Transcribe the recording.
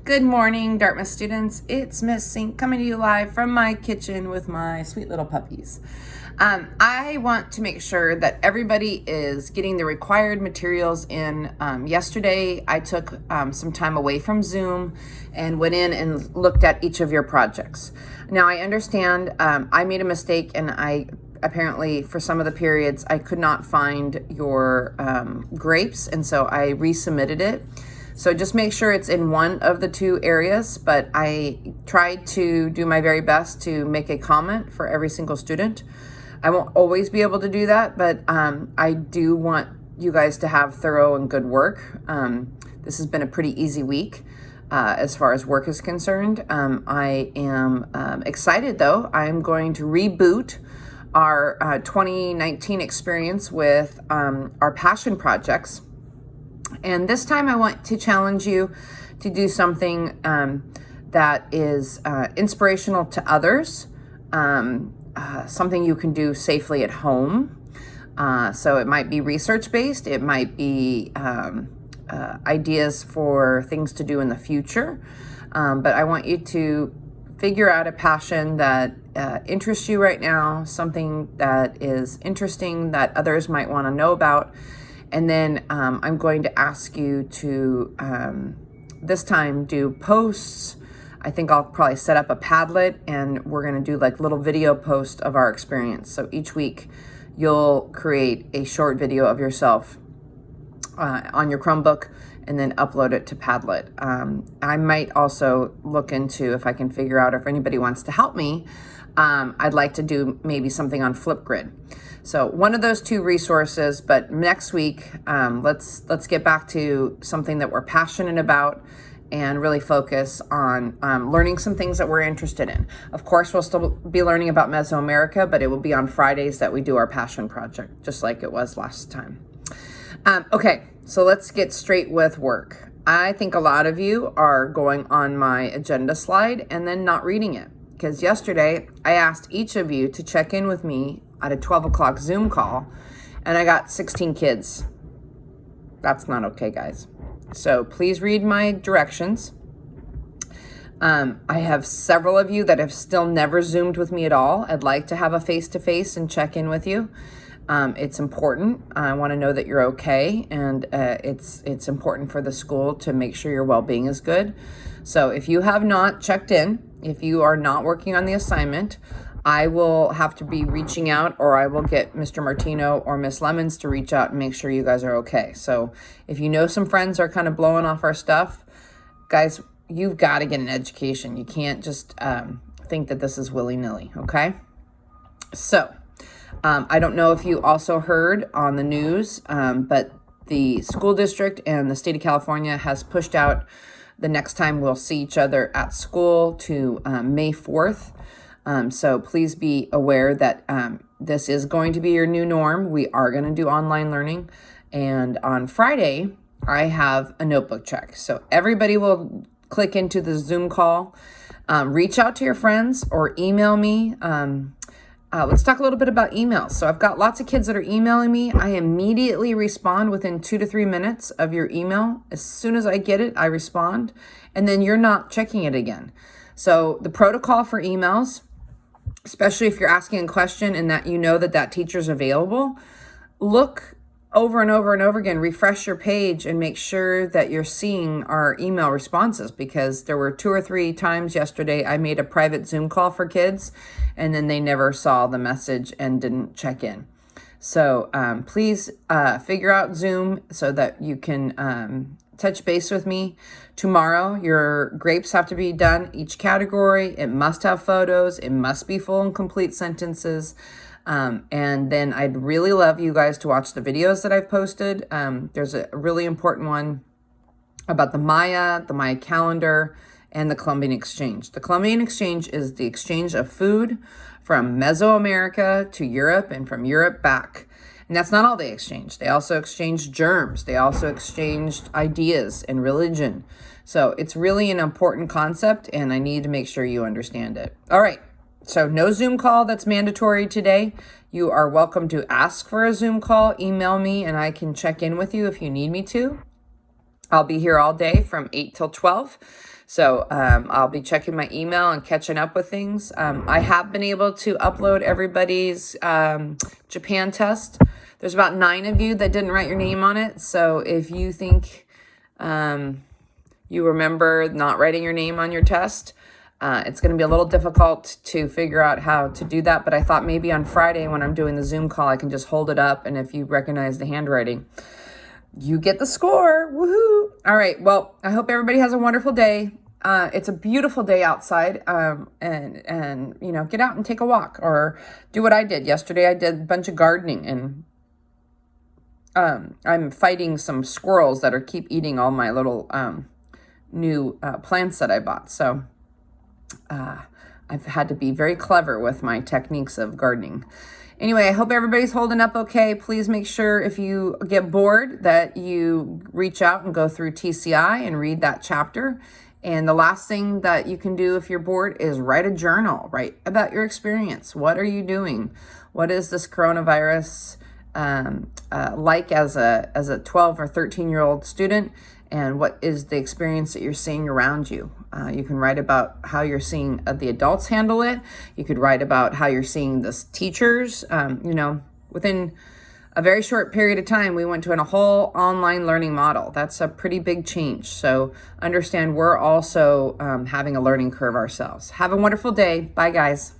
Good morning, Dartmouth students. It's Miss Sink coming to you live from my kitchen with my sweet little puppies. I want to make sure that everybody is getting the required materials in. Yesterday, I took some time away from Zoom and went in and looked at each of your projects. Now, I understand I made a mistake, and I apparently, for some of the periods, I could not find your grapes, and so I resubmitted it. So just make sure it's in one of the two areas, but I tried to do my very best to make a comment for every single student. I won't always be able to do that, but I do want you guys to have thorough and good work. This has been a pretty easy week as far as work is concerned. I am excited though. I'm going to reboot our 2019 experience with our passion projects. And this time I want to challenge you to do something that is inspirational to others, something you can do safely at home. So it might be research-based, it might be ideas for things to do in the future, but I want you to figure out a passion that interests you right now, something that is interesting that others might want to know about. And then I'm going to ask you to, this time, do posts. I think I'll probably set up a Padlet, and we're going to do like little video posts of our experience. So each week you'll create a short video of yourself on your Chromebook and then upload it to Padlet. I might also look into, if I can figure out, if anybody wants to help me, I'd like to do maybe something on Flipgrid. So one of those two resources, but next week, let's get back to something that we're passionate about and really focus on learning some things that we're interested in. Of course, we'll still be learning about Mesoamerica, but it will be on Fridays that we do our passion project, just like it was last time. Okay, so let's get straight with work. I think a lot of you are going on my agenda slide and then not reading it, because yesterday I asked each of you to check in with me at a 12 o'clock Zoom call, and I got 16 kids. That's not okay, guys. So please read my directions. I have several of you that have still never Zoomed with me at all. I'd like to have a face-to-face and check in with you. It's important. I want to know that you're okay, and it's important for the school to make sure your well-being is good. So if you have not checked in, if you are not working on the assignment, I will have to be reaching out, or I will get Mr. Martino or Miss Lemons to reach out and make sure you guys are okay. So if you know some friends are kind of blowing off our stuff, guys, you've got to get an education. You can't just think that this is willy-nilly, okay? So I don't know if you also heard on the news, but the school district and the state of California has pushed out the next time we'll see each other at school to May 4th. So please be aware that this is going to be your new norm. We are going to do online learning. And on Friday, I have a notebook check. So everybody will click into the Zoom call. Reach out to your friends or email me. Let's talk a little bit about emails. So I've got lots of kids that are emailing me. I immediately respond within 2 to 3 minutes of your email. As soon as I get it, I respond. And then you're not checking it again. So the protocol for emails, especially if you're asking a question and that you know that that teacher's available, look over and over and over again, refresh your page and make sure that you're seeing our email responses, because there were 2 or 3 times yesterday I made a private Zoom call for kids and then they never saw the message and didn't check in. So please figure out Zoom so that you can touch base with me. Tomorrow, your grapes have to be done, each category. It must have photos. It must be full and complete sentences. And then I'd really love you guys to watch the videos that I've posted. There's a really important one about the Maya calendar, and the Columbian Exchange. The Columbian Exchange is the exchange of food from Mesoamerica to Europe and from Europe back. And that's not all they exchanged. They also exchanged germs. They also exchanged ideas and religion. So it's really an important concept, and I need to make sure you understand it. All right. So no Zoom call. That's mandatory today. You are welcome to ask for a Zoom call. Email me, and I can check in with you if you need me to. I'll be here all day from 8 till 12. So I'll be checking my email and catching up with things. I have been able to upload everybody's Japan test. There's about 9 of you that didn't write your name on it. So if you think you remember not writing your name on your test, it's going to be a little difficult to figure out how to do that. But I thought maybe on Friday when I'm doing the Zoom call, I can just hold it up. And if you recognize the handwriting, you get the score. Woohoo! All right. Well, I hope everybody has a wonderful day. It's a beautiful day outside. And you know, get out and take a walk or do what I did yesterday. I did a bunch of gardening, and I'm fighting some squirrels that keep eating all my little new plants that I bought. So I've had to be very clever with my techniques of gardening. Anyway, I hope everybody's holding up okay. Please make sure if you get bored that you reach out and go through TCI and read that chapter. And the last thing that you can do if you're bored is write a journal. Write about your experience. What are you doing? What is this coronavirus like as a 12 or 13-year-old student? And what is the experience that you're seeing around you? You can write about how you're seeing the adults handle it. You could write about how you're seeing the teachers. You know, within a very short period of time, we went to a whole online learning model. That's a pretty big change. So understand we're also having a learning curve ourselves. Have a wonderful day. Bye, guys.